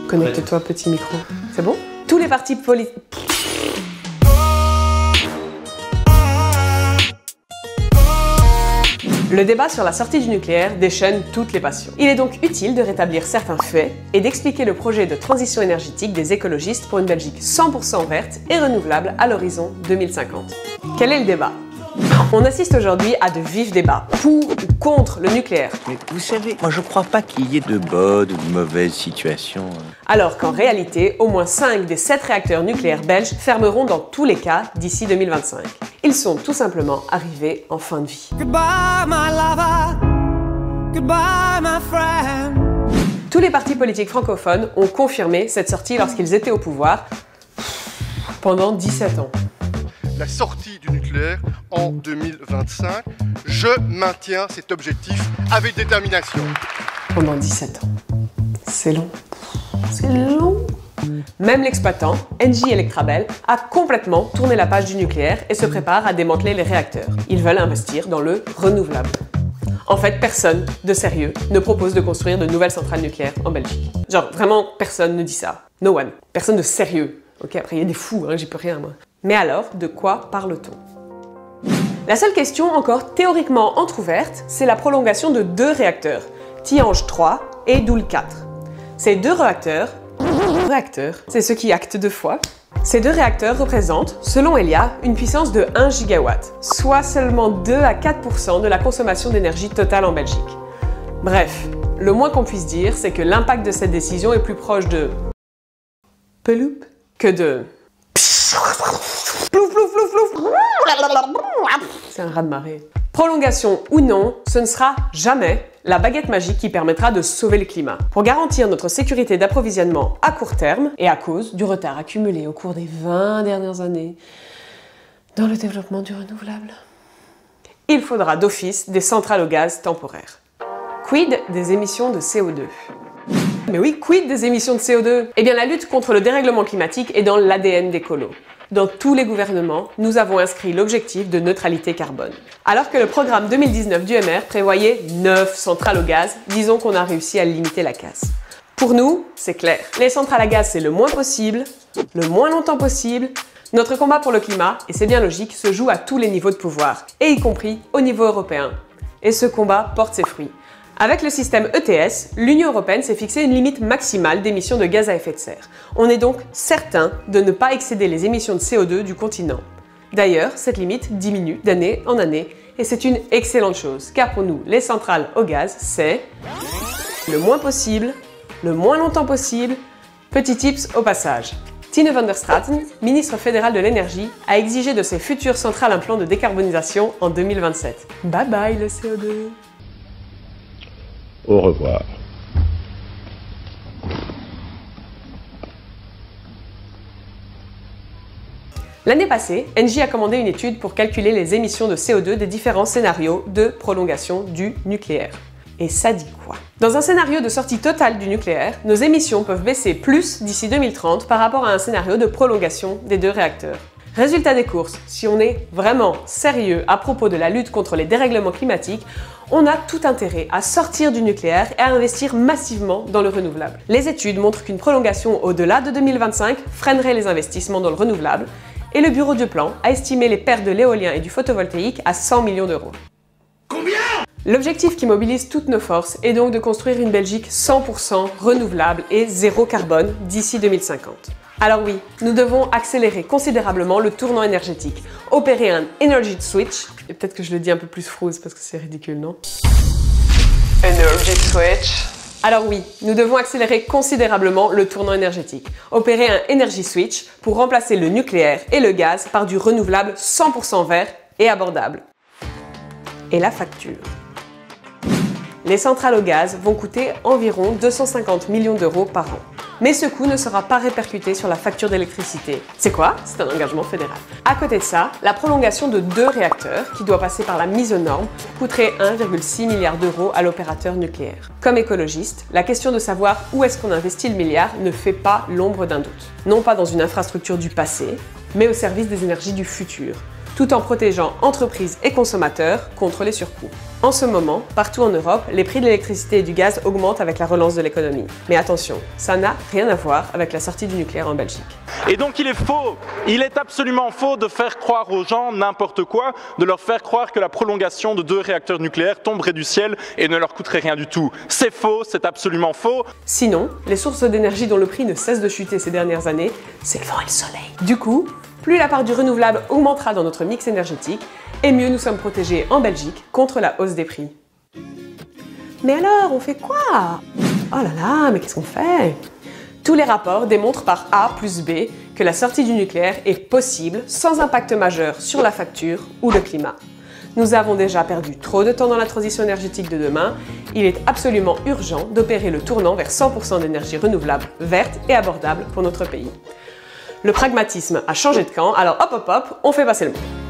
Connecte-toi, petit micro. C'est bon? Tous les partis politiques... Le débat sur la sortie du nucléaire déchaîne toutes les passions. Il est donc utile de rétablir certains faits et d'expliquer le projet de transition énergétique des écologistes pour une Belgique 100% verte et renouvelable à l'horizon 2050. Quel est le débat? On assiste aujourd'hui à de vifs débats, pour ou contre le nucléaire. Mais vous savez, moi je crois pas qu'il y ait de bonnes ou de mauvaises situations. Alors qu'en réalité, au moins 5 des 7 réacteurs nucléaires belges fermeront dans tous les cas d'ici 2025. Ils sont tout simplement arrivés en fin de vie. Goodbye, my lover. Goodbye, my friend. Tous les partis politiques francophones ont confirmé cette sortie lorsqu'ils étaient au pouvoir pendant 17 ans. La sortie du nucléaire en 2025. Je maintiens cet objectif avec détermination. Pendant 17 ans. C'est long. C'est long. Même l'exploitant, Engie Electrabel, a complètement tourné la page du nucléaire et se prépare à démanteler les réacteurs. Ils veulent investir dans le renouvelable. En fait, personne de sérieux ne propose de construire de nouvelles centrales nucléaires en Belgique. Genre, vraiment, personne ne dit ça. No one. Personne de sérieux. Ok, après, il y a des fous, hein, j'y peux rien, moi. Mais alors, de quoi parle-t-on? La seule question encore théoriquement entrouverte, c'est la prolongation de 2 réacteurs, Tihange 3 et Doel 4. Ces 2 réacteurs, c'est ce qui acte 2 fois. Ces 2 réacteurs représentent, selon Elia, une puissance de 1 gigawatt, soit seulement 2 à 4% de la consommation d'énergie totale en Belgique. Bref, le moins qu'on puisse dire, c'est que l'impact de cette décision est plus proche de peloup que de plouf plouf plouf plouf. C'est un raz-de-marée. Prolongation ou non, ce ne sera jamais la baguette magique qui permettra de sauver le climat. Pour garantir notre sécurité d'approvisionnement à court terme et à cause du retard accumulé au cours des 20 dernières années dans le développement du renouvelable, il faudra d'office des centrales au gaz temporaires. Quid des émissions de CO2? Mais oui, quid des émissions de CO2? Eh bien, la lutte contre le dérèglement climatique est dans l'ADN des colos. Dans tous les gouvernements, nous avons inscrit l'objectif de neutralité carbone. Alors que le programme 2019 du MR prévoyait 9 centrales au gaz, disons qu'on a réussi à limiter la casse. Pour nous, c'est clair. Les centrales à gaz, c'est le moins possible, le moins longtemps possible. Notre combat pour le climat, et c'est bien logique, se joue à tous les niveaux de pouvoir, et y compris au niveau européen. Et ce combat porte ses fruits. Avec le système ETS, l'Union européenne s'est fixé une limite maximale d'émissions de gaz à effet de serre. On est donc certain de ne pas excéder les émissions de CO2 du continent. D'ailleurs, cette limite diminue d'année en année, et c'est une excellente chose, car pour nous, les centrales au gaz, c'est le moins possible, le moins longtemps possible. Petit tips au passage. Tine van der Straten, ministre fédéral de l'énergie, a exigé de ses futures centrales un plan de décarbonisation en 2027. Bye bye le CO2. Au revoir. L'année passée, Engie a commandé une étude pour calculer les émissions de CO2 des différents scénarios de prolongation du nucléaire. Et ça dit quoi? Dans un scénario de sortie totale du nucléaire, nos émissions peuvent baisser plus d'ici 2030 par rapport à un scénario de prolongation des 2 réacteurs. Résultat des courses, si on est vraiment sérieux à propos de la lutte contre les dérèglements climatiques, on a tout intérêt à sortir du nucléaire et à investir massivement dans le renouvelable. Les études montrent qu'une prolongation au-delà de 2025 freinerait les investissements dans le renouvelable et le bureau du plan a estimé les pertes de l'éolien et du photovoltaïque à 100 millions d'euros. Combien? L'objectif qui mobilise toutes nos forces est donc de construire une Belgique 100% renouvelable et zéro carbone d'ici 2050. Alors oui, nous devons accélérer considérablement le tournant énergétique, opérer un Energy Switch, et peut-être que je le dis un peu plus frousse parce que c'est ridicule, non? Energy Switch. Alors oui, nous devons accélérer considérablement le tournant énergétique, opérer un Energy Switch pour remplacer le nucléaire et le gaz par du renouvelable 100% vert et abordable. Et la facture? Les centrales au gaz vont coûter environ 250 millions d'euros par an. Mais ce coût ne sera pas répercuté sur la facture d'électricité. C'est quoi? C'est un engagement fédéral. À côté de ça, la prolongation de 2 réacteurs, qui doit passer par la mise aux normes, coûterait 1,6 milliard d'euros à l'opérateur nucléaire. Comme écologiste, la question de savoir où est-ce qu'on investit le milliard ne fait pas l'ombre d'un doute. Non pas dans une infrastructure du passé, mais au service des énergies du futur. tout en protégeant entreprises et consommateurs contre les surcoûts. En ce moment, partout en Europe, les prix de l'électricité et du gaz augmentent avec la relance de l'économie. Mais attention, ça n'a rien à voir avec la sortie du nucléaire en Belgique. Et donc il est absolument faux de faire croire aux gens n'importe quoi, de leur faire croire que la prolongation de 2 réacteurs nucléaires tomberait du ciel et ne leur coûterait rien du tout. C'est faux, c'est absolument faux. Sinon, les sources d'énergie dont le prix ne cesse de chuter ces dernières années, c'est le vent et le soleil. Du coup, plus la part du renouvelable augmentera dans notre mix énergétique, et mieux nous sommes protégés en Belgique contre la hausse des prix. Mais alors, on fait quoi? Oh là là, mais qu'est-ce qu'on fait? Tous les rapports démontrent par A plus B que la sortie du nucléaire est possible sans impact majeur sur la facture ou le climat. Nous avons déjà perdu trop de temps dans la transition énergétique de demain. Il est absolument urgent d'opérer le tournant vers 100% d'énergie renouvelable, verte et abordable pour notre pays. Le pragmatisme a changé de camp, alors hop hop hop, on fait passer le mot.